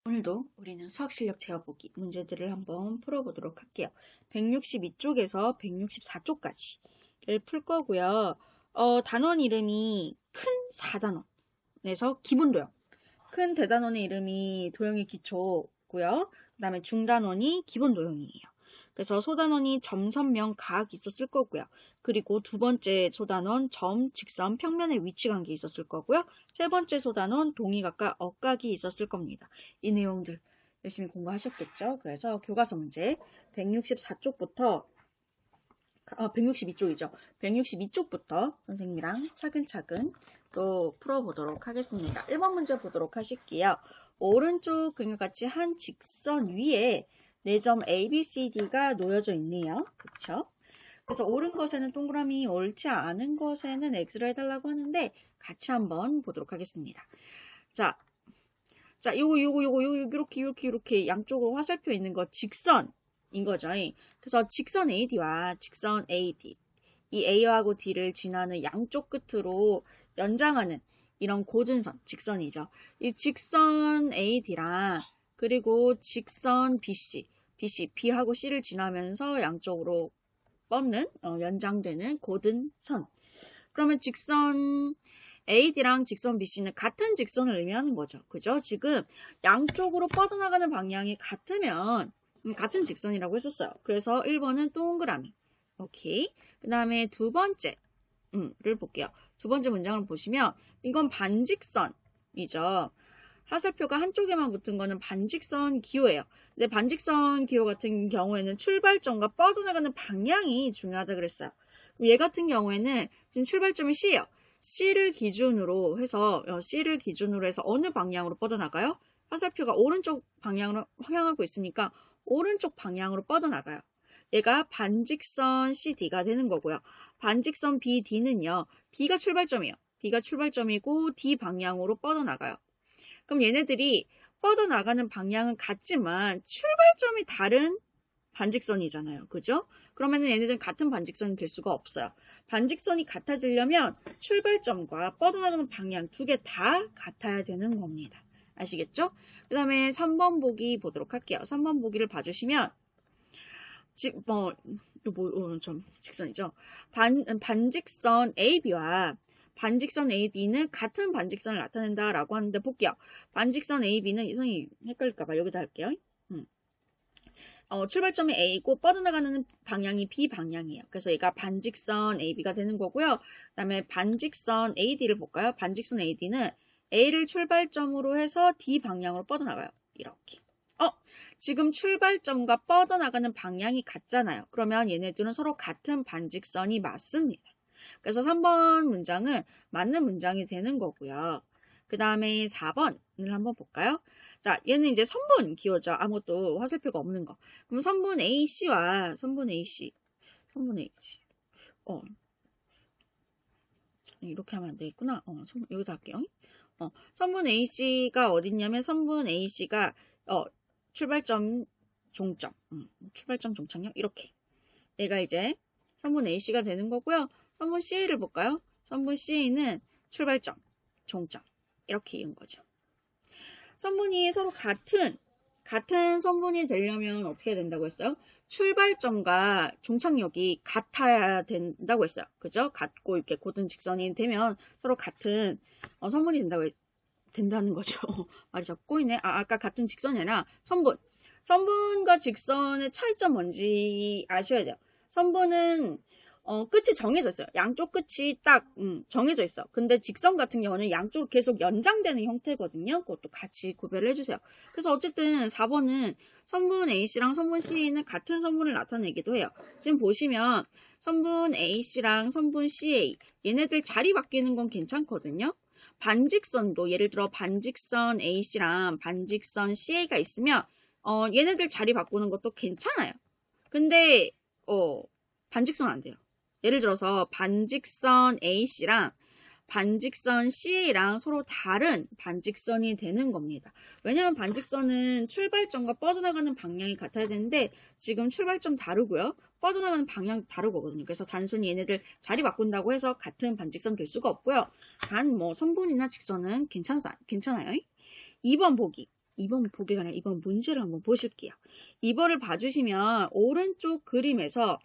오늘도 우리는 수학 실력 재어보기 문제들을 한번 풀어보도록 할게요. 162쪽에서 164쪽까지를 풀 거고요. 단원 이름이 큰 4단원에서 기본 도형. 큰 대단원의 이름이 도형의 기초고요. 그 다음에 중단원이 기본 도형이에요. 그래서 소단원이 점, 선, 면, 각 있었을 거고요. 그리고 두 번째 소단원 점, 직선, 평면의 위치 관계 있었을 거고요. 세 번째 소단원 동의각과 억각이 있었을 겁니다. 이 내용들 열심히 공부하셨겠죠? 그래서 교과서 문제 164쪽부터 162쪽이죠. 162쪽부터 선생님이랑 차근차근 또 풀어보도록 하겠습니다. 1번 문제 보도록 하실게요. 오른쪽 그림과 같이 한 직선 위에 4점 A, B, C, D가 놓여져 있네요. 그렇죠? 그래서 옳은 것에는 동그라미, 옳지 않은 것에는 X를 해달라고 하는데 같이 한번 보도록 하겠습니다. 자, 요거 이렇게 양쪽으로 화살표 있는 거 직선인 거죠. 그래서 직선 AD와 직선 AD, 이 A하고 D를 지나는 양쪽 끝으로 연장하는 이런 고등선, 직선이죠. 이 직선 AD랑 그리고 직선 BC, B하고 C를 지나면서 양쪽으로 뻗는, 연장되는 고등선. 그러면 직선 AD랑 직선 BC는 같은 직선을 의미하는 거죠. 그죠? 지금 양쪽으로 뻗어나가는 방향이 같으면 같은 직선이라고 했었어요. 그래서 1번은 동그라미. 오케이. 그 다음에 두 번째를 볼게요. 두 번째 문장을 보시면 이건 반직선이죠. 화살표가 한쪽에만 붙은 거는 반직선 기호예요. 근데 반직선 기호 같은 경우에는 출발점과 뻗어나가는 방향이 중요하다 그랬어요. 얘 같은 경우에는 지금 출발점이 C예요. C를 기준으로 해서 어느 방향으로 뻗어나가요? 화살표가 오른쪽 방향으로 향하고 있으니까 오른쪽 방향으로 뻗어나가요. 얘가 반직선 CD가 되는 거고요. 반직선 BD는요. B가 출발점이에요. B가 출발점이고 D 방향으로 뻗어나가요. 그럼 얘네들이 뻗어나가는 방향은 같지만 출발점이 다른 반직선이잖아요. 그죠? 그러면 얘네들은 같은 반직선이 될 수가 없어요. 반직선이 같아지려면 출발점과 뻗어나가는 방향 두 개 다 같아야 되는 겁니다. 아시겠죠? 그 다음에 3번 보기 보도록 할게요. 3번 보기를 봐주시면 직선이죠. 반직선 AB와 반직선 AD는 같은 반직선을 나타낸다라고 하는데 볼게요. 반직선 AB는 선생님 헷갈릴까봐 여기다 할게요. 출발점이 A고 뻗어나가는 방향이 B 방향이에요. 그래서 얘가 반직선 AB가 되는 거고요. 그 다음에 반직선 AD를 볼까요? 반직선 AD는 A를 출발점으로 해서 D 방향으로 뻗어나가요. 이렇게. 지금 출발점과 뻗어나가는 방향이 같잖아요. 그러면 얘네들은 서로 같은 반직선이 맞습니다. 그래서 3번 문장은 맞는 문장이 되는 거고요. 그 다음에 4번을 한번 볼까요? 자, 얘는 이제 선분 기호죠. 아무것도 화살표가 없는 거. 그럼 선분 AC와 선분 AC. 이렇게 하면 안 되겠구나. 여기다 할게요. 선분 AC가 어딨냐면 선분 AC가 출발점 종점. 출발점 종착역 이렇게. 얘가 이제 선분 AC가 되는 거고요. 선분 CA를 볼까요? 선분 CA는 출발점, 종점 이렇게 이은 거죠. 선분이 서로 같은 선분이 되려면 어떻게 해야 된다고 했어요? 출발점과 종착역이 같아야 된다고 했어요. 그죠? 같고 이렇게 고든 직선이 되면 서로 같은 선분이 된다는 거죠. 말이 자꾸 꼬이네. 아까 같은 직선이 아니라 선분. 선분과 직선의 차이점 뭔지 아셔야 돼요. 선분은 끝이 정해져 있어요. 양쪽 끝이 딱 정해져 있어. 근데 직선 같은 경우는 양쪽으로 계속 연장되는 형태거든요. 그것도 같이 구별을 해주세요. 그래서 어쨌든 4번은 선분 AC랑 선분 CA는 같은 선분을 나타내기도 해요. 지금 보시면 선분 AC랑 선분 CA 얘네들 자리 바뀌는 건 괜찮거든요. 반직선도 예를 들어 반직선 AC랑 반직선 CA가 있으면 얘네들 자리 바꾸는 것도 괜찮아요. 근데 반직선 안 돼요. 예를 들어서 반직선 AC랑 반직선 CA랑 서로 다른 반직선이 되는 겁니다. 왜냐하면 반직선은 출발점과 뻗어나가는 방향이 같아야 되는데 지금 출발점 다르고요. 뻗어나가는 방향 다르거든요. 그래서 단순히 얘네들 자리 바꾼다고 해서 같은 반직선 될 수가 없고요. 단 뭐 선분이나 직선은 괜찮아요. 2번 보기. 2번 보기가 아니라 2번 문제를 한번 보실게요. 2번을 봐주시면 오른쪽 그림에서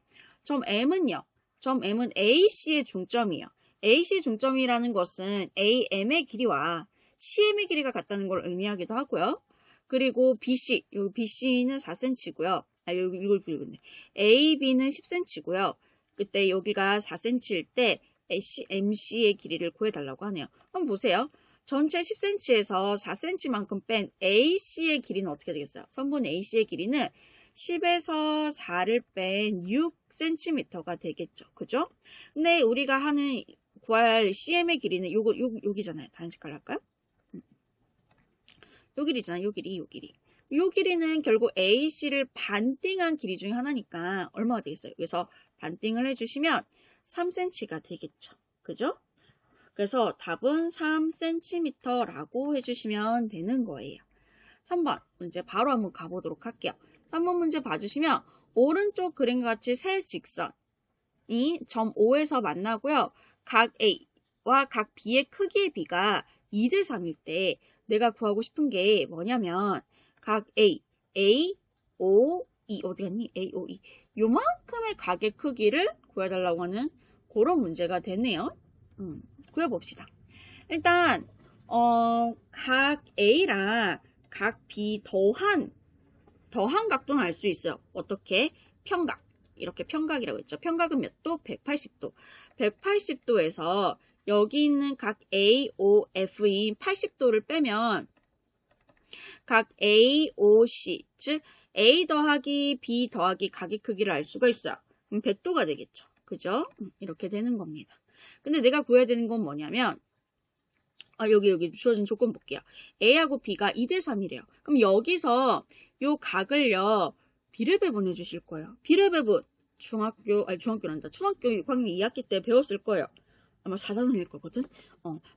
점 M은요. 점 M은 AC의 중점이에요. AC 중점이라는 것은 AM의 길이와 CM의 길이가 같다는 걸 의미하기도 하고요. 그리고 BC, 여기 BC는 4cm고요. 여기 이걸 읽었네. AB는 10cm고요. 그때 여기가 4cm일 때 MC의 길이를 구해달라고 하네요. 한번 보세요. 전체 10cm에서 4cm만큼 뺀 AC의 길이는 어떻게 되겠어요? 선분 AC의 길이는 10에서 4를 뺀 6cm가 되겠죠. 그죠? 근데 우리가 하는 구할 CM의 길이는 여기잖아요. 다른 색깔로 할까요? 요 길이잖아요. 요 길이. 요 길이는 결국 AC를 반띵한 길이 중에 하나니까 얼마가 되겠어요? 그래서 반띵을 해주시면 3cm가 되겠죠. 그죠? 그래서 답은 3cm라고 해주시면 되는 거예요. 3번 문제 바로 한번 가보도록 할게요. 3번 문제 봐주시면 오른쪽 그림과 같이 세 직선이 점 O에서 만나고요. 각 A와 각 B의 크기의 비가 2대 3일 때 내가 구하고 싶은 게 뭐냐면 각 A, O, E 어디 갔니? A, O, E 요만큼의 각의 크기를 구해달라고 하는 그런 문제가 되네요. 구해봅시다. 일단 각 A랑 각 B 더한 각도는 알 수 있어요. 어떻게? 평각. 이렇게 평각이라고 했죠. 평각은 몇 도? 180도. 180도에서 여기 있는 각 A, O, F인 80도를 빼면 각 A, O, C, 즉 A 더하기 B 더하기 각의 크기를 알 수가 있어요. 그럼 100도가 되겠죠. 그죠? 이렇게 되는 겁니다. 근데 내가 구해야 되는 건 뭐냐면 여기 주어진 조건 볼게요. A하고 B가 2대 3이래요. 그럼 여기서 요 각을요. B를 배분해 주실 거예요. B를 배분 중학교란다. 초등학교 6학년 2학기 때 배웠을 거예요. 아마 4단원일 거거든.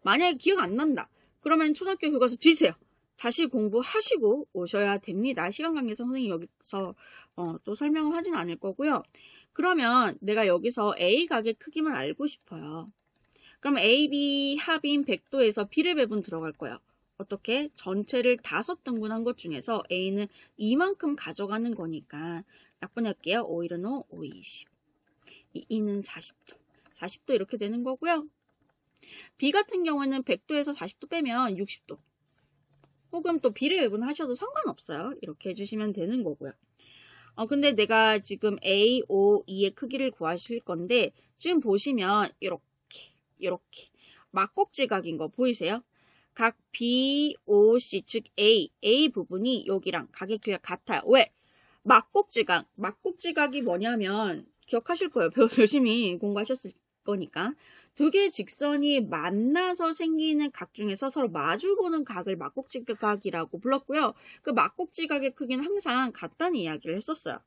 만약에 기억 안 난다. 그러면 초등학교 교과서 드세요. 다시 공부하시고 오셔야 됩니다. 시간 관계상 선생님이 여기서 또 설명을 하진 않을 거고요. 그러면 내가 여기서 A 각의 크기만 알고 싶어요. 그럼 AB 합인 100도에서 B를 배분 들어갈 거예요. 어떻게? 전체를 5등분한 것 중에서 A는 이만큼 가져가는 거니까 약분할게요. 5일은 5, 5, 20. 2는 40도. 40도 이렇게 되는 거고요. B 같은 경우에는 100도에서 40도 빼면 60도. 혹은 또 B를 배분하셔도 상관없어요. 이렇게 해주시면 되는 거고요. 근데 내가 지금 A, O, E의 크기를 구하실 건데 지금 보시면 이렇게 막꼭지각인 거 보이세요? 각 B, O, C 즉 A 부분이 여기랑 각의 크기가 같아요. 왜? 막꼭지각이 뭐냐면 기억하실 거예요. 배워서 열심히 공부하셨을 거니까 두 개의 직선이 만나서 생기는 각 중에서 서로 마주보는 각을 막꼭지각이라고 불렀고요. 그 막꼭지각의 크기는 항상 같다는 이야기를 했었어요.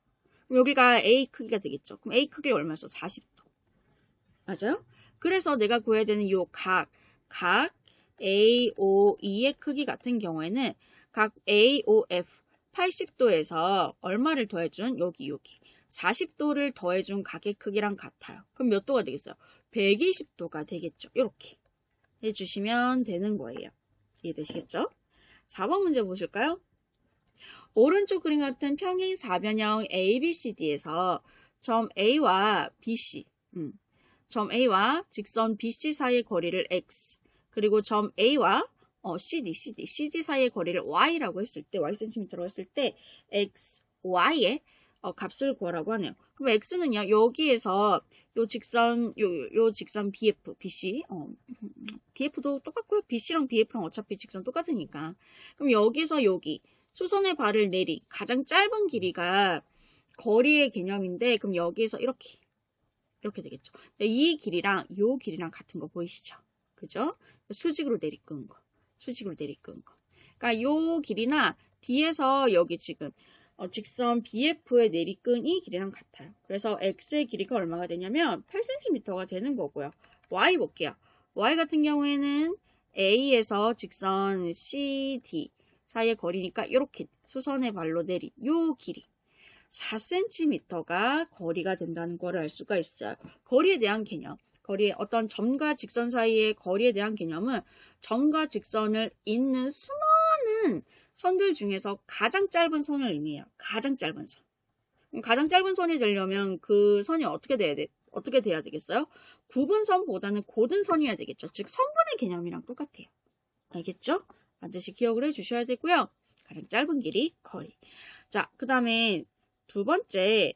그럼 여기가 A 크기가 되겠죠. 그럼 A 크기가 얼마였어? 40도. 맞아요? 그래서 내가 구해야 되는 이 각 A, O, E의 크기 같은 경우에는 각 A, O, F 80도에서 얼마를 더해준? 여기 40도를 더해준 각의 크기랑 같아요. 그럼 몇 도가 되겠어요? 120도가 되겠죠. 이렇게 해주시면 되는 거예요. 이해되시겠죠? 4번 문제 보실까요? 오른쪽 그림 같은 평행 사변형 ABCD에서 점 A와 BC 점 A와 직선 BC 사이의 거리를 X 그리고 점 A와 CD 사이의 거리를 Y라고 했을 때 Ycm라고 했을 때 X, Y의 값을 구하라고 하네요. 그럼 X는요. 여기에서 요 직선 BF, BC BF도 똑같고요. BC랑 BF랑 어차피 직선 똑같으니까 그럼 여기서 여기 수선의 발을 내리 가장 짧은 길이가 거리의 개념인데 그럼 여기에서 이렇게 되겠죠. 이 길이랑 요 길이랑 같은 거 보이시죠? 그죠? 수직으로 내리끄는 거. 그러니까 요 길이나 뒤에서 여기 지금 직선 BF의 내리끈 이 길이랑 같아요. 그래서 X의 길이가 얼마가 되냐면 8cm가 되는 거고요. Y 볼게요. Y 같은 경우에는 A에서 직선 CD 사이의 거리니까 이렇게 수선의 발로 내린 요 길이 4cm가 거리가 된다는 거를 알 수가 있어요. 거리에 대한 개념. 거리의 어떤 점과 직선 사이의 거리에 대한 개념은 점과 직선을 잇는 선들 중에서 가장 짧은 선을 의미해요. 가장 짧은 선. 가장 짧은 선이 되려면 그 선이 어떻게 돼야 되겠어요? 굽은 선보다는 곧은 선이어야 되겠죠. 즉 선분의 개념이랑 똑같아요. 알겠죠? 반드시 기억을 해주셔야 되고요. 가장 짧은 길이 거리. 자, 그 다음에 두 번째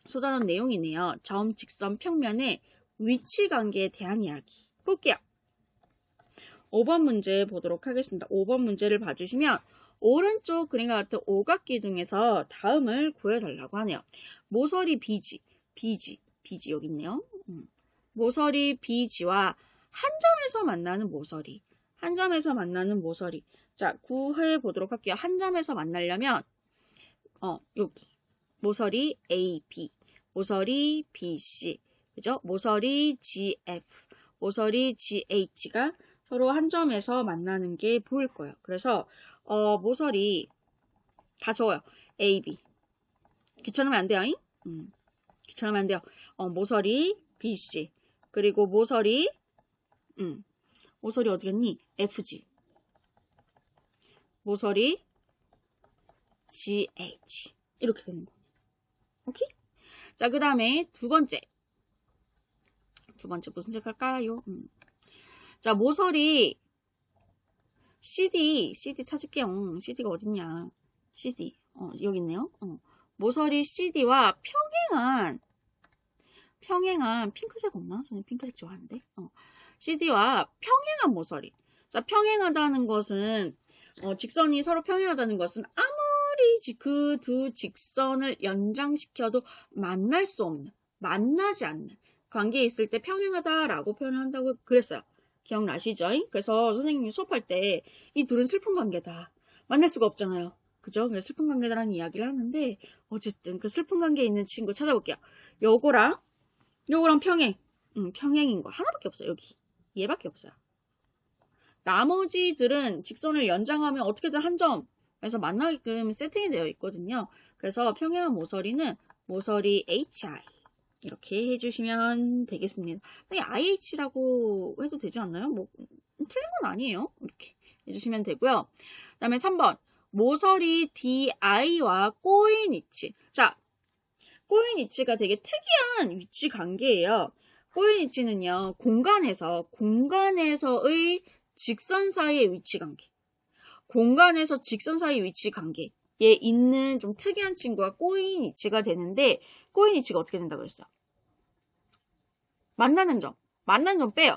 쏟아놓은 내용이네요. 점, 직선, 평면의 위치 관계에 대한 이야기. 볼게요. 5번 문제 보도록 하겠습니다. 5번 문제를 봐주시면 오른쪽 그림과 같은 오각기둥에서 다음을 구해달라고 하네요. 모서리 BG 여기 있네요. 모서리 BG와 한 점에서 만나는 모서리. 자, 구해 보도록 할게요. 한 점에서 만나려면 여기 모서리 AB, 모서리 BC, 그죠? 모서리 GF, 모서리 GH가 서로 한 점에서 만나는 게 보일 거예요. 그래서 모서리 다 적어요. AB. 귀찮으면 안 돼요. 귀찮으면 안 돼요. 모서리 BC. 그리고 모서리 어디였니? FG. 모서리 GH. 이렇게 되는 거예요. 오케이? 자, 그 다음에 두 번째 무슨 색 할까요? 자, 모서리 CD 찾을게요. CD가 어딨냐? CD. 여기 있네요. 모서리 CD와 평행한 핑크색 없나? 저는 핑크색 좋아하는데. CD와 평행한 모서리. 자, 평행하다는 것은 직선이 서로 평행하다는 것은 아무리 그 두 직선을 연장시켜도 만나지 않는 관계에 있을 때 평행하다라고 표현을 한다고 그랬어요. 기억나시죠? 그래서 선생님이 수업할 때 이 둘은 슬픈 관계다. 만날 수가 없잖아요. 그죠? 그래서 슬픈 관계다라는 이야기를 하는데 어쨌든 그 슬픈 관계에 있는 친구 찾아볼게요. 요거랑 평행. 평행인 거 하나밖에 없어요. 여기. 얘밖에 없어요. 나머지들은 직선을 연장하면 어떻게든 한 점에서 만나게끔 세팅이 되어 있거든요. 그래서 평행한 모서리는 모서리 HI 이렇게 해주시면 되겠습니다. IH라고 해도 되지 않나요? 뭐 틀린 건 아니에요. 이렇게 해주시면 되고요. 그 다음에 3번 모서리 DI와 꼬인 위치. 자, 꼬인 위치가 되게 특이한 위치 관계예요. 꼬인 위치는요. 공간에서의 직선 사이의 위치 관계. 공간에서 직선 사이의 위치 관계에 있는 좀 특이한 친구가 꼬인 위치가 되는데 꼬인 위치가 어떻게 된다고 그랬어요? 만나는 점 빼요.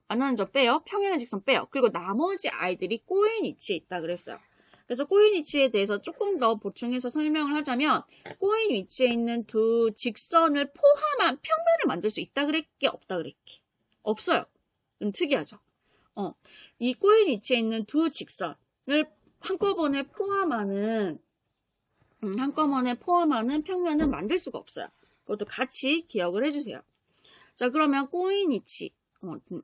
만나는 점 빼요. 평행한 직선 빼요. 그리고 나머지 아이들이 꼬인 위치에 있다 그랬어요. 그래서 꼬인 위치에 대해서 조금 더 보충해서 설명을 하자면 꼬인 위치에 있는 두 직선을 포함한 평면을 만들 수 있다 그랬게 없다 그랬게? 없어요. 좀 특이하죠. 이 꼬인 위치에 있는 두 직선을 한꺼번에 포함하는 평면을 만들 수가 없어요. 그것도 같이 기억을 해주세요. 자, 그러면 꼬인 위치.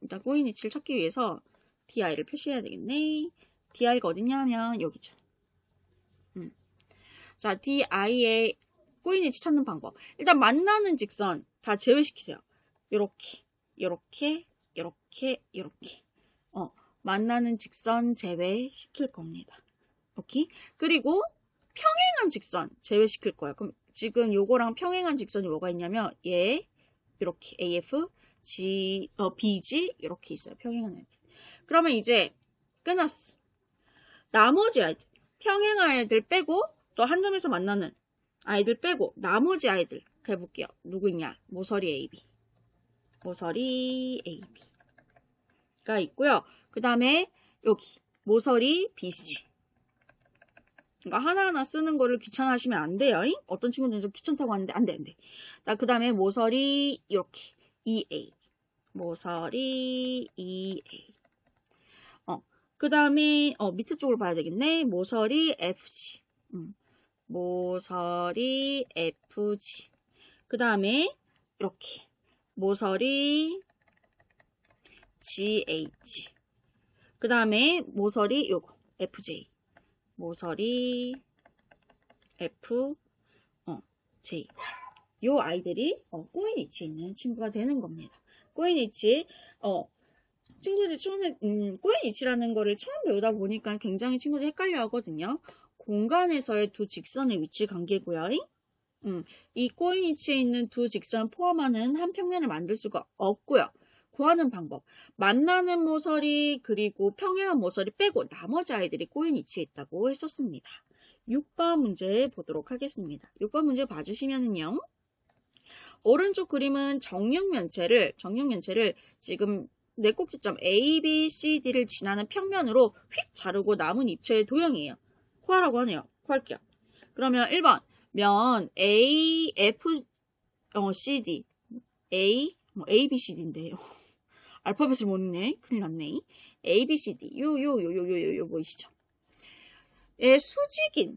일단 꼬인 위치를 찾기 위해서 DI를 표시해야 되겠네. DI가 어딨냐 하면 여기죠. 자, DI의 꼬인 위치 찾는 방법. 일단 만나는 직선 다 제외시키세요. 요렇게. 만나는 직선 제외시킬 겁니다. 오케이? 그리고 평행한 직선 제외시킬 거예요. 그럼 지금 요거랑 평행한 직선이 뭐가 있냐면 이렇게 AF, BG 이렇게 있어요. 평행한 애들. 그러면 이제 끝났어. 나머지 아이들, 평행한 애들 빼고 또 한 점에서 만나는 아이들 빼고 나머지 아이들 해볼게요. 누구 있냐? 모서리 AB가 있고요. 그 다음에 여기 모서리 BC. 그러니까 하나하나 쓰는 거를 귀찮아하시면 안 돼요. 어떤 친구들은 좀 귀찮다고 하는데 안 돼. 그 다음에 모서리 이렇게 EA. 모서리 EA. 그 다음에 밑에 쪽으로 봐야 되겠네. 모서리 FG. 모서리 FG. 그 다음에 이렇게 모서리 GH. 그 다음에 모서리 요거 FJ. 모서리 FJ. 요 아이들이 꼬인 위치에 있는 친구가 되는 겁니다. 꼬인 위치 친구들이 처음에 꼬인 위치라는 거를 처음 배우다 보니까 굉장히 친구들이 헷갈려 하거든요. 공간에서의 두 직선의 위치 관계고요. 이 꼬인 위치에 있는 두 직선을 포함하는 한 평면을 만들 수가 없고요. 구하는 방법. 만나는 모서리 그리고 평행한 모서리 빼고 나머지 아이들이 꼬인 위치에 있다고 했었습니다. 6번 문제 보도록 하겠습니다. 6번 문제 봐주시면은요. 오른쪽 그림은 정육면체를 지금 네 꼭지점 A, B, C, D를 지나는 평면으로 휙 자르고 남은 입체의 도형이에요. 구하라고 하네요. 구할게요. 그러면 1번 면 A, F, C, D A, A, B, C, D인데요. 알파벳을 못 읽네. 큰일 났네. A, B, C, D 요 보이시죠? 얘 수직으로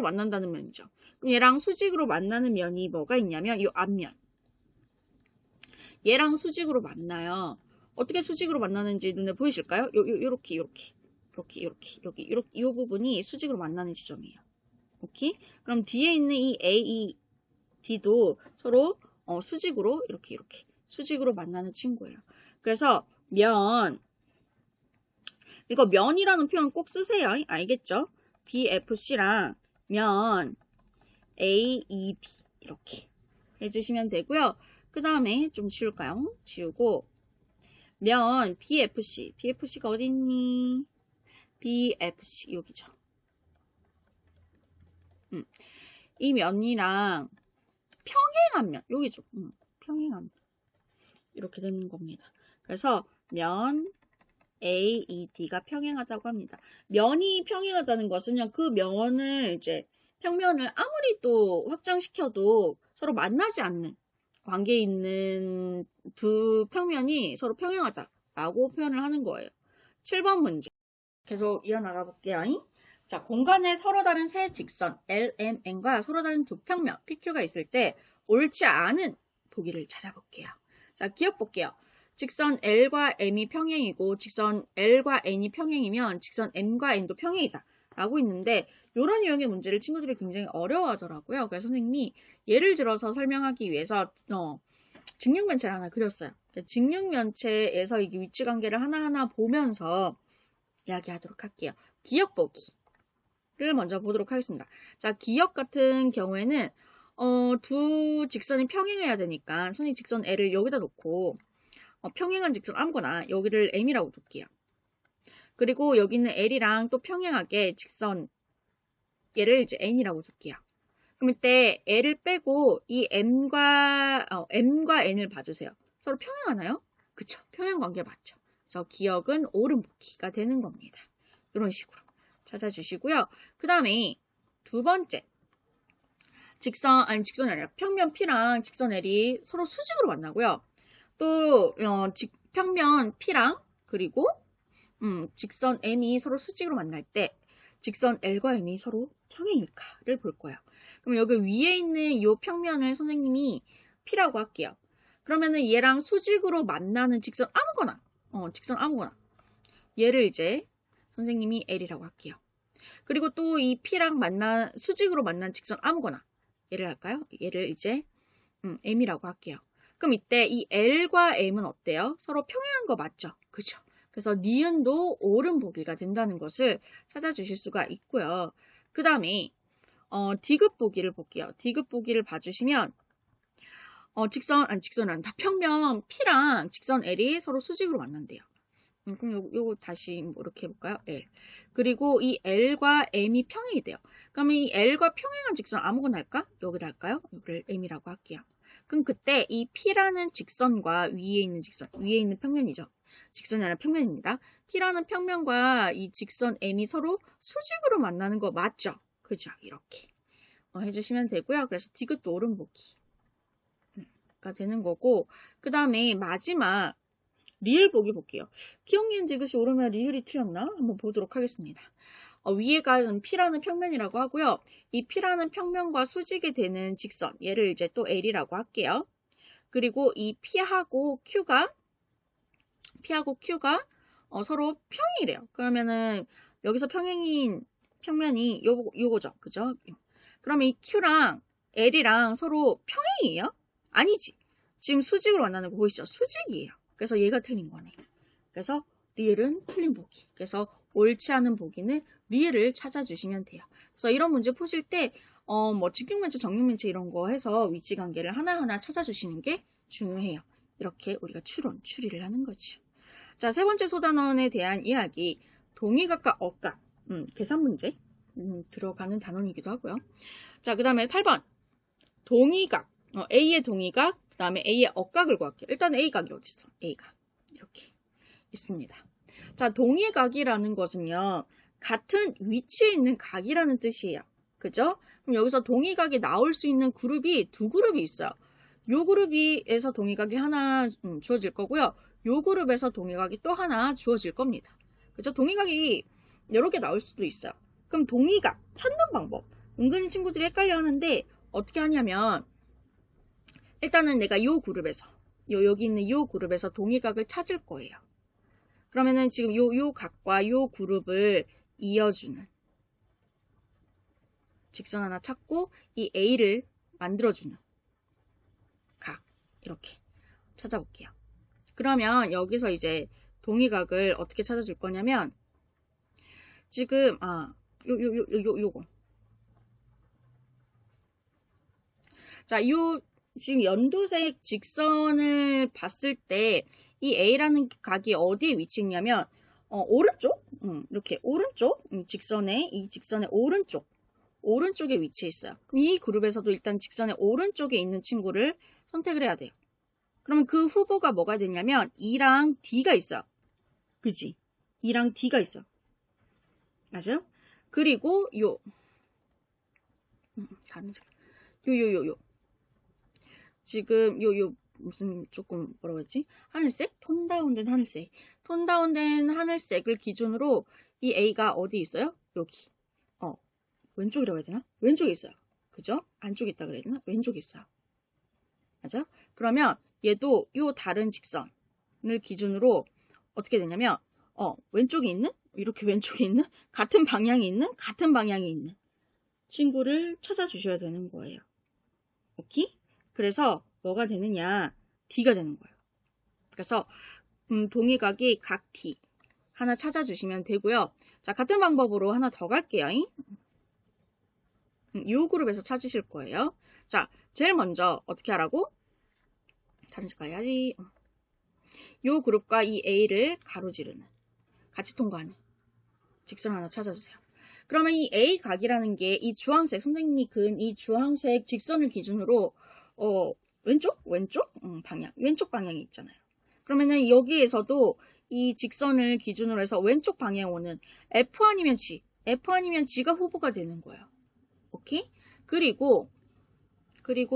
만난다는 면이죠. 그럼 얘랑 수직으로 만나는 면이 뭐가 있냐면 이 앞면. 얘랑 수직으로 만나요. 어떻게 수직으로 만나는지 눈에 보이실까요? 요렇게 이 부분이 수직으로 만나는 지점이에요. 오케이? 그럼 뒤에 있는 이 A, D도 서로 수직으로 이렇게 수직으로 만나는 친구예요. 그래서 이거 면이라는 표현 꼭 쓰세요. 알겠죠? BFC랑 면 AEB 이렇게 해주시면 되고요. 그 다음에 좀 지울까요? 지우고 면 BFC가 어디 있니? BFC 여기죠. 이 면이랑 평행한 면 여기죠. 평행한 면 이렇게 되는 겁니다. 그래서 면 AED가 평행하다고 합니다. 면이 평행하다는 것은요, 그 면을 이제 평면을 아무리 또 확장시켜도 서로 만나지 않는 관계에 있는 두 평면이 서로 평행하다라고 표현을 하는 거예요. 7번 문제. 계속 이어나가 볼게요. 자, 공간에 서로 다른 세 직선 LMN과 서로 다른 두 평면 PQ가 있을 때 옳지 않은 보기를 찾아볼게요. 자, 기억 볼게요. 직선 L과 M이 평행이고 직선 L과 N이 평행이면 직선 M과 N도 평행이다 라고 있는데 이런 유형의 문제를 친구들이 굉장히 어려워하더라고요. 그래서 선생님이 예를 들어서 설명하기 위해서 직육면체를 하나 그렸어요. 직육면체에서 이 위치관계를 하나하나 보면서 이야기하도록 할게요. 기억 보기를 먼저 보도록 하겠습니다. 자, 기억 같은 경우에는 두 직선이 평행해야 되니까 선생님 직선 L을 여기다 놓고 평행한 직선 아무거나 여기를 M이라고 둘게요. 그리고 여기 있는 L이랑 또 평행하게 직선 얘를 이제 N이라고 둘게요. 그럼 이때 L을 빼고 이 M과 N을 봐주세요. 서로 평행하나요? 그쵸? 평행 관계 맞죠? 그래서 기억은 옳은 보기가 되는 겁니다. 이런 식으로 찾아주시고요. 그 다음에 두 번째 직선이 아니라 평면 P랑 직선 L이 서로 수직으로 만나고요. 또 평면 P랑 그리고 직선 M이 서로 수직으로 만날 때 직선 L과 M이 서로 평행일까를 볼 거예요. 그럼 여기 위에 있는 이 평면을 선생님이 P라고 할게요. 그러면은 얘랑 수직으로 만나는 직선 아무거나 얘를 이제 선생님이 L이라고 할게요. 그리고 또 이 P랑 수직으로 만난 직선 아무거나 얘를 할까요? 얘를 이제 M이라고 할게요. 그럼 이때 이 L과 M은 어때요? 서로 평행한 거 맞죠? 그죠? 그래서 니은도 옳은 보기가 된다는 것을 찾아주실 수가 있고요. 그 다음에 디귿 보기를 볼게요. 디귿 보기를 봐주시면 평면 P랑 직선 L이 서로 수직으로 만난대요. 그럼 요거 다시 이렇게 해볼까요? L. 그리고 이 L과 M이 평행이 돼요. 그러면 이 L과 평행한 직선 아무거나 할까? 여기다 할까요? 여기를 M이라고 할게요. 그럼 그때 이 P라는 직선과 위에 있는 평면이죠. 직선이 아니라 평면입니다. P라는 평면과 이 직선 M이 서로 수직으로 만나는 거 맞죠? 그죠? 이렇게 해주시면 되고요. 그래서 디귿도 옳은 보기가 되는 거고, 그 다음에 마지막 리을 보기 볼게요. 기억, 니은, 디귿이 옳으면 리을이 틀렸나? 한번 보도록 하겠습니다. 위에가 P라는 평면이라고 하고요. 이 P라는 평면과 수직이 되는 직선, 얘를 이제 또 L이라고 할게요. 그리고 이 P하고 Q가 서로 평행이래요. 그러면은 여기서 평행인 평면이 요거죠. 그죠? 그러면 이 Q랑 L이랑 서로 평행이에요? 아니지. 지금 수직으로 만나는 거 보이시죠? 수직이에요. 그래서 얘가 틀린 거네. 그래서 리을은 틀린 보기. 그래서 옳지 않은 보기는 리을을 찾아주시면 돼요. 그래서 이런 문제 푸실 때 뭐 직육면체, 정육면체 이런 거 해서 위치관계를 하나하나 찾아주시는 게 중요해요. 이렇게 우리가 추리를 하는 거죠. 자, 세 번째 소단원에 대한 이야기. 동의각과 억각. 계산 문제 들어가는 단원이기도 하고요. 자, 그 다음에 8번. 동의각. A의 동의각, 그 다음에 A의 억각을 구할게요. 일단 A각이 어딨어? A각. 이렇게 있습니다. 자, 동의각이라는 것은요, 같은 위치에 있는 각이라는 뜻이에요. 그죠? 그럼 여기서 동의각이 나올 수 있는 그룹이 두 그룹이 있어요. 요 그룹에서 동의각이 하나 주어질 거고요. 요 그룹에서 동의각이 또 하나 주어질 겁니다. 그죠? 동의각이 여러 개 나올 수도 있어요. 그럼 동의각 찾는 방법. 은근히 친구들이 헷갈려 하는데 어떻게 하냐면 일단은 내가 요 그룹에서 여기 있는 요 그룹에서 동의각을 찾을 거예요. 그러면은 지금 요 각과 요 그룹을 이어주는 직선 하나 찾고 이 A를 만들어주는 각 이렇게 찾아볼게요. 그러면 여기서 이제 동의각을 어떻게 찾아줄 거냐면 지금 요거 자, 지금 연두색 직선을 봤을 때 이 A라는 각이 어디에 위치해 있냐면 오른쪽 이렇게 오른쪽 직선의 이 직선의 오른쪽에 위치해 있어요. 그럼 이 그룹에서도 일단 직선의 오른쪽에 있는 친구를 선택을 해야 돼요. 그러면 그 후보가 뭐가 되냐면 E랑 D가 있어요. 그지? E랑 D가 있어요. 맞아요? 그리고 다른 색. 지금 무슨 조금 뭐라고 했지? 하늘색? 톤 다운된 하늘색. 톤 다운된 하늘색을 기준으로 이 A가 어디 있어요? 여기. 왼쪽이라고 해야 되나? 왼쪽에 있어요. 그죠? 안쪽에 있다 그래야 되나? 왼쪽에 있어요. 맞아? 그러면 얘도 요 다른 직선을 기준으로 어떻게 되냐면 왼쪽에 있는? 이렇게 왼쪽에 있는? 같은 방향에 있는 친구를 찾아주셔야 되는 거예요. 오케이? 그래서 뭐가 되느냐? D가 되는 거예요. 그래서 동의각이 각 D 하나 찾아주시면 되고요. 자, 같은 방법으로 하나 더 갈게요. 이 그룹에서 찾으실 거예요. 자, 제일 먼저 어떻게 하라고? 다른 색깔 해야지. 이 그룹과 이 A를 가로지르는 같이 통과하는 직선 하나 찾아주세요. 그러면 이 A 각이라는 게 이 주황색, 선생님이 그은 이 주황색 직선을 기준으로 왼쪽 방향, 왼쪽 방향이 있잖아요. 그러면은 여기에서도 이 직선을 기준으로 해서 왼쪽 방향에 오는 F 아니면 G가 후보가 되는 거예요. 오케이? 그리고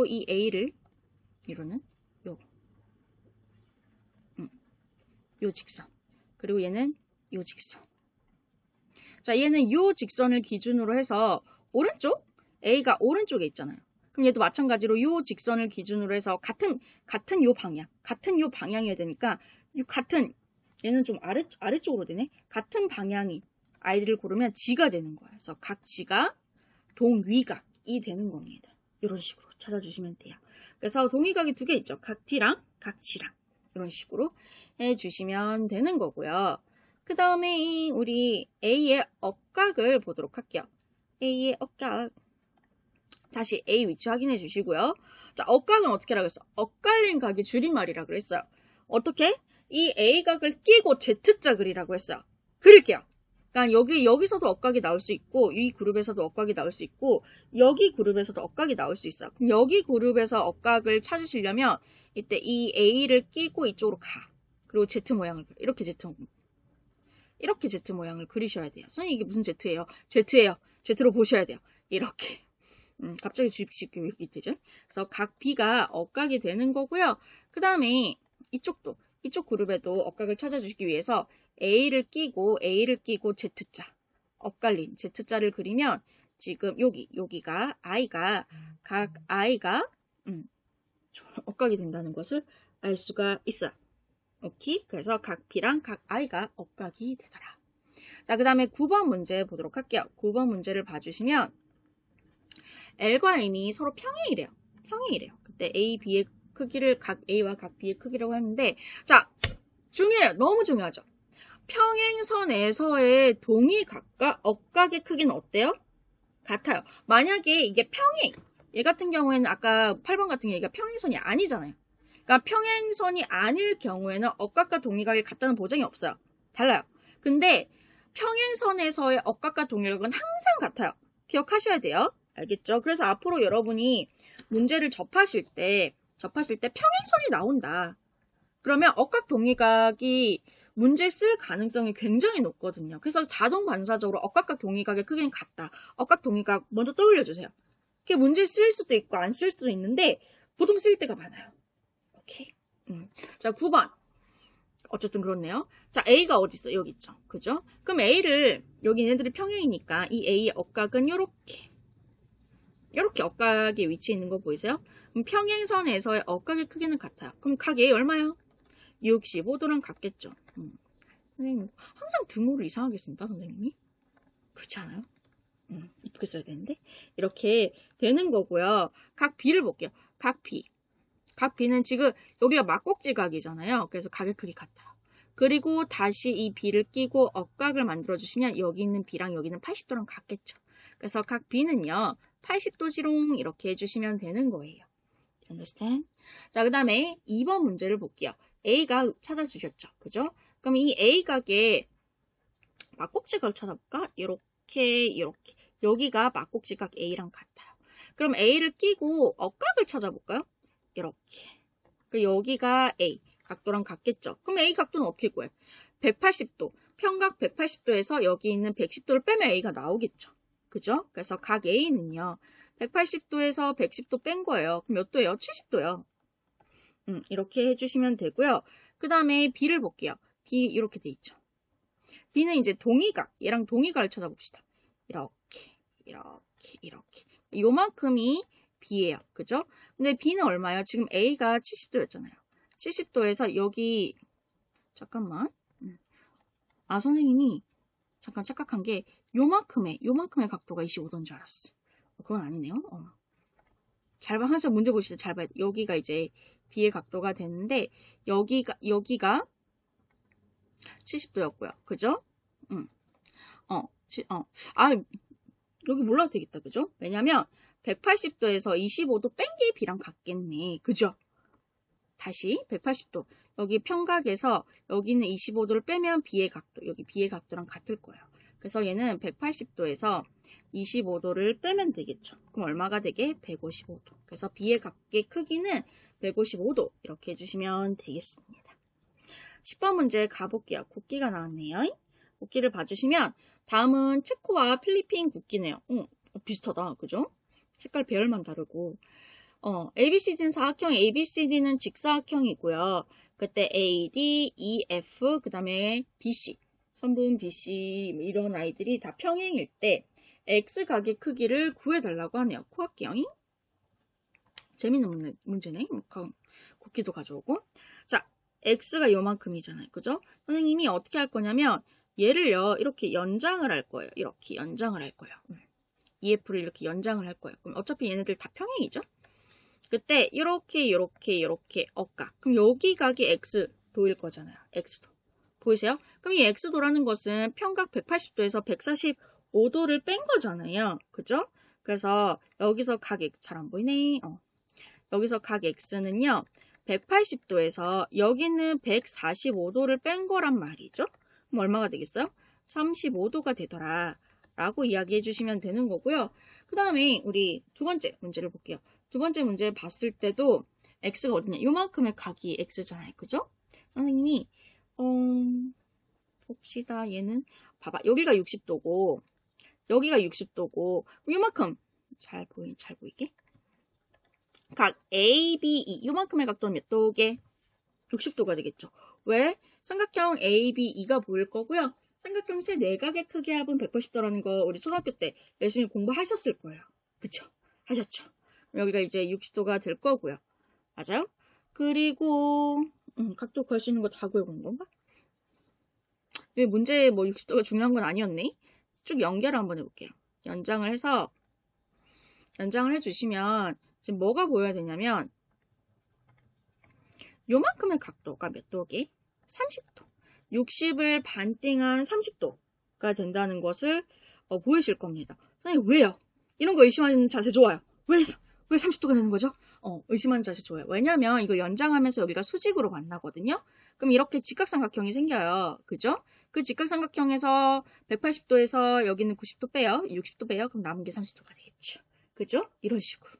이 A를 이루는 요 직선. 그리고 얘는 요 직선. 자, 얘는 요 직선을 기준으로 해서 오른쪽? A가 오른쪽에 있잖아요. 그럼 얘도 마찬가지로 요 직선을 기준으로 해서 같은 요 방향이어야 되니까 얘는 좀 아래쪽으로 되네. 같은 방향인 아이들을 고르면 G가 되는 거예요. 그래서 각 G가 동위각이 되는 겁니다. 이런 식으로 찾아주시면 돼요. 그래서 동위각이 두 개 있죠. 각 D랑 각 G랑 이런 식으로 해주시면 되는 거고요. 그 다음에 우리 A의 억각을 보도록 할게요. A의 억각. 다시 A 위치 확인해 주시고요. 자, 억각은 어떻게 하라고 했어? 엇갈린 각의 줄임말이라고 그랬어요. 어떻게? 이 A각을 끼고 Z자 그리라고 했어요. 그릴게요. 그러니까 여기서도 억각이 나올 수 있고, 이 그룹에서도 억각이 나올 수 있고, 여기 그룹에서도 억각이 나올 수 있어요. 그럼 여기 그룹에서 억각을 찾으시려면, 이때 이 A를 끼고 이쪽으로 가. 그리고 Z 모양을 그려. 이렇게 Z 모양을 그리셔야 돼요. 선생님, 이게 무슨 Z예요? Z예요. Z로 보셔야 돼요. 이렇게. 갑자기 주입식 교육이 되죠. 그래서 각 B가 억각이 되는 거고요. 그 다음에 이쪽 그룹에도 억각을 찾아주시기 위해서 A를 끼고 Z자, 엇갈린 Z자를 그리면 지금 여기가 각 I가 억각이 된다는 것을 알 수가 있어요. 오케이? 그래서 각 B랑 각 I가 억각이 되더라. 자, 그 다음에 9번 문제 보도록 할게요. 9번 문제를 봐주시면 L과 M이 서로 평행이래요. 그때 A, B의 크기를 각 A와 각 B의 크기라고 했는데, 자, 중요해요. 너무 중요하죠. 평행선에서의 동의각과 억각의 크기는 어때요? 같아요. 만약에 이게 평행, 얘 같은 경우에는 아까 8번 같은 경우가 평행선이 아니잖아요. 그러니까 평행선이 아닐 경우에는 억각과 동의각이 같다는 보장이 없어요. 달라요. 근데 평행선에서의 억각과 동의각은 항상 같아요. 기억하셔야 돼요. 알겠죠? 그래서 앞으로 여러분이 문제를 접하실 때 평행선이 나온다. 그러면 억각 동의각이 문제 쓸 가능성이 굉장히 높거든요. 그래서 자동 반사적으로 억각과 동의각의 크기는 같다. 억각 동의각 먼저 떠올려주세요. 그게 문제 쓸 수도 있고 안 쓸 수도 있는데 보통 쓸 때가 많아요. 오케이. 자, 9번. 어쨌든 그렇네요. 자, A가 어디 있어? 여기 있죠. 그죠? 그럼 A를 여기 얘네들이 평행이니까 이 A의 억각은 요렇게 억각의 위치에 있는 거 보이세요? 그럼 평행선에서의 억각의 크기는 같아요. 그럼 각 A 얼마요? 65도랑 같겠죠. 선생님, 항상 등호를 이상하게 쓴다, 선생님이. 그렇지 않아요? 이쁘게 써야 되는데. 이렇게 되는 거고요. 각 B를 볼게요. 각 B. 각 B는 지금 여기가 막곡지각이잖아요. 그래서 각의 크기 같아요. 그리고 다시 이 B를 끼고 억각을 만들어주시면 여기 있는 B랑 여기는 80도랑 같겠죠. 그래서 각 B는요. 80도지롱 이렇게 해주시면 되는 거예요. understand? 자, 그 다음에 2번 문제를 볼게요. A가 찾아주셨죠. 그죠? 그럼 이 A각의 막곡지각을 찾아볼까? 이렇게. 여기가 막곡지각 A랑 같아요. 그럼 A를 끼고 억각을 찾아볼까요? 이렇게. 여기가 A. 각도랑 같겠죠. 그럼 A 각도는 어떻게 구해요? 180도. 평각 180도에서 여기 있는 110도를 빼면 A가 나오겠죠. 그죠? 그래서 각 A는요. 180도에서 110도 뺀 거예요. 그럼 몇 도예요? 70도요. 이렇게 해주시면 되고요. 그 다음에 B를 볼게요. B 이렇게 돼 있죠. B는 이제 동의각, 얘랑 동의각을 찾아봅시다. 이렇게. 요만큼이 B예요. 그죠? 근데 B는 얼마예요? 지금 A가 70도였잖아요. 70도에서 여기, 잠깐만. 선생님이 잠깐 착각한 게 요만큼의 각도가 25도인 줄 알았어. 그건 아니네요. 항상 문제 보실 때 잘 봐야 돼. 여기가 이제 B의 각도가 되는데 여기가 70도였고요. 그죠? 여기 몰라도 되겠다. 그죠? 왜냐면 180도에서 25도 뺀 게 B랑 같겠네. 그죠? 다시 180도. 여기 평각에서 여기는 25도를 빼면 B의 각도. 여기 B의 각도랑 같을 거예요. 그래서 얘는 180도에서 25도를 빼면 되겠죠. 그럼 얼마가 되게? 155도. 그래서 B의 각의 크기는 155도. 이렇게 해주시면 되겠습니다. 10번 문제 가볼게요. 국기가 나왔네요. 국기를 봐주시면 다음은 체코와 필리핀 국기네요. 비슷하다. 그죠? 색깔 배열만 다르고. ABCD는 사각형, ABCD는 직사각형이고요. 그때 AD, EF, 그 다음에 BC, 선분 BC 이런 아이들이 다 평행일 때 X각의 크기를 구해달라고 하네요. 코할게요. 재밌는 문제네. 국기도 가져오고. 자, X가 요만큼이잖아요. 그죠? 선생님이 어떻게 할 거냐면 얘를요. 이렇게 연장을 할 거예요. 이렇게 연장을 할 거예요. EF를 이렇게 연장을 할 거예요. 그럼 어차피 얘네들 다 평행이죠? 그때 이렇게 억각. 그럼 여기 각이 X도일 거잖아요. X도. 보이세요? 그럼 이 X도라는 것은 평각 180도에서 145도를 뺀 거잖아요. 그죠? 그래서 여기서 각 X 잘 안 보이네. 여기서 각 X는요. 180도에서 여기는 145도를 뺀 거란 말이죠. 그럼 얼마가 되겠어요? 35도가 되더라. 라고 이야기해 주시면 되는 거고요. 그 다음에 우리 두 번째 문제를 볼게요. 두 번째 문제 봤을 때도 X가 어디냐? 요만큼의 각이 X잖아요. 그죠? 선생님이 봅시다. 얘는 봐봐. 여기가 60도고 여기가 60도고 요만큼 잘 보이게 각 A, B, E 요만큼의 각도는 몇 도게? 60도가 되겠죠. 왜? 삼각형 A, B, E가 보일 거고요. 삼각형 세 내각의 크기 합은 180도라는 거 우리 초등학교 때 열심히 공부하셨을 거예요. 그쵸? 하셨죠? 여기가 이제 60도가 될 거고요. 맞아요? 그리고 각도 구할 수 있는 거 다 구해본 건가? 왜 문제에 뭐 60도가 중요한 건 아니었네? 쭉 연결을 한번 해볼게요. 연장을 해주시면 지금 뭐가 보여야 되냐면 요만큼의 각도가 몇 도게? 30도. 60을 반띵한 30도가 된다는 것을 보이실 겁니다. 선생님, 왜요? 이런 거 의심하는 자세 좋아요. 왜 30도가 되는 거죠? 의심하는 자세 좋아요. 왜냐면 이거 연장하면서 여기가 수직으로 만나거든요. 그럼 이렇게 직각삼각형이 생겨요. 그죠? 그 직각삼각형에서 180도에서 여기는 90도 빼요. 60도 빼요. 그럼 남은 게 30도가 되겠죠. 그죠? 이런 식으로.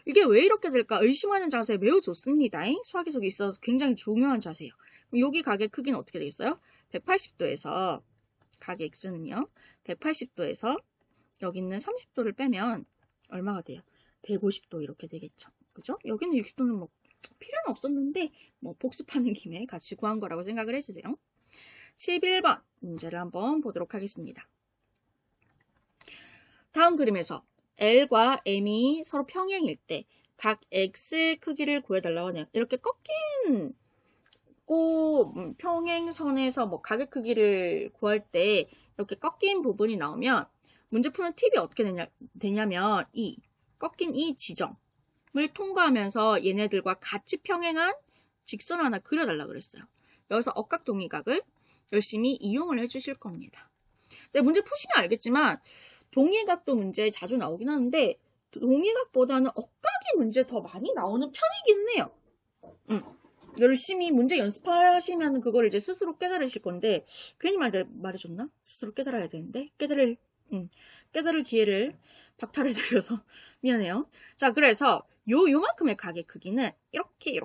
이게 왜 이렇게 될까? 의심하는 자세 매우 좋습니다. 수학에서 있어서 굉장히 중요한 자세예요. 그럼 여기 각의 크기는 어떻게 되겠어요? 180도에서 각 x는요. 180도에서 여기 있는 30도를 빼면 얼마가 돼요? 150도 이렇게 되겠죠. 그죠? 여기는 60도는 뭐 필요는 없었는데 뭐 복습하는 김에 같이 구한 거라고 생각을 해주세요. 11번 문제를 한번 보도록 하겠습니다. 다음 그림에서 L과 M이 서로 평행일 때 각 X의 크기를 구해달라고 하네요. 이렇게 꺾인 평행선에서 뭐 각의 크기를 구할 때 이렇게 꺾인 부분이 나오면 문제 푸는 팁이 어떻게 되냐면 이 꺾인 이 지점을 통과하면서 얘네들과 같이 평행한 직선 하나 그려달라고 그랬어요. 여기서 억각동의각을 열심히 이용을 해주실 겁니다. 네, 문제 푸시면 알겠지만 동의각도 문제에 자주 나오긴 하는데 동의각보다는 억각이 문제 더 많이 나오는 편이기는 해요. 열심히 문제 연습하시면 그걸 이제 스스로 깨달으실 건데 괜히 말해줬나? 스스로 깨달아야 되는데 깨달을 기회를 박탈해드려서 미안해요. 자, 그래서 요만큼의 각의 크기는 이렇게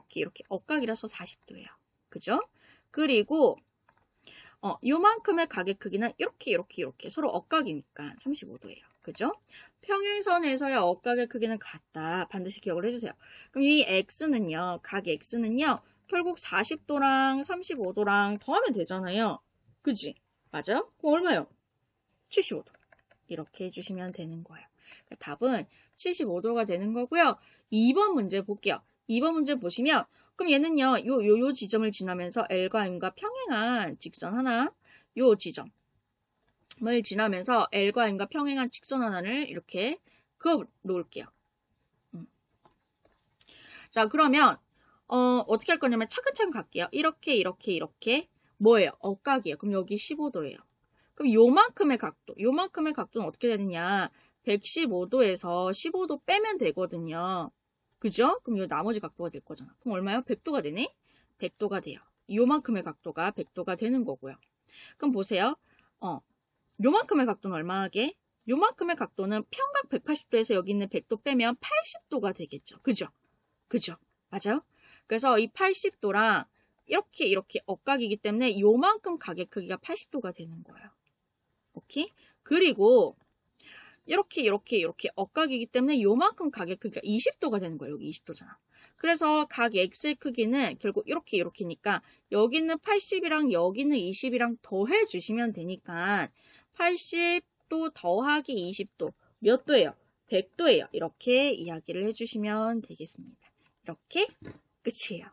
억각이라서 40도예요. 그죠? 그리고 요만큼의 각의 크기는 이렇게 서로 억각이니까 35도예요. 그죠? 평행선에서의 억각의 크기는 같다. 반드시 기억을 해주세요. 그럼 이 x는요, 각 x는요, 결국 40도랑 35도랑 더하면 되잖아요. 그지? 맞아요? 그럼 얼마요? 75도. 이렇게 해주시면 되는 거예요. 그러니까 답은 75도가 되는 거고요. 2번 문제 볼게요. 2번 문제 보시면 그럼 얘는요. 요 지점을 지나면서 L과 M과 평행한 직선 하나 요 지점을 지나면서 L과 M과 평행한 직선 하나를 이렇게 그어 놓을게요. 자, 그러면 어떻게 할 거냐면 차근차근 갈게요. 이렇게 뭐예요? 억각이에요. 그럼 여기 15도예요. 그럼 요만큼의 각도는 어떻게 되느냐? 115도에서 15도 빼면 되거든요. 그죠? 그럼 이 나머지 각도가 될 거잖아. 그럼 얼마요? 100도가 되네? 100도가 돼요. 요만큼의 각도가 100도가 되는 거고요. 그럼 보세요. 요만큼의 각도는 얼마하게? 요만큼의 각도는 평각 180도에서 여기 있는 100도 빼면 80도가 되겠죠. 그죠? 맞아요? 그래서 이 80도랑 이렇게 억각이기 때문에 요만큼 각의 크기가 80도가 되는 거예요. 오케이? 그리고 이렇게 억각이기 때문에 요만큼 각의 크기가 20도가 되는 거예요. 여기 20도잖아. 그래서 각 x의 크기는 결국 이렇게니까 여기 있는 80이랑 여기 있는 20이랑 더해 주시면 되니까 80도 더하기 20도 몇 도예요? 100도예요. 이렇게 이야기를 해주시면 되겠습니다. 이렇게 끝이에요.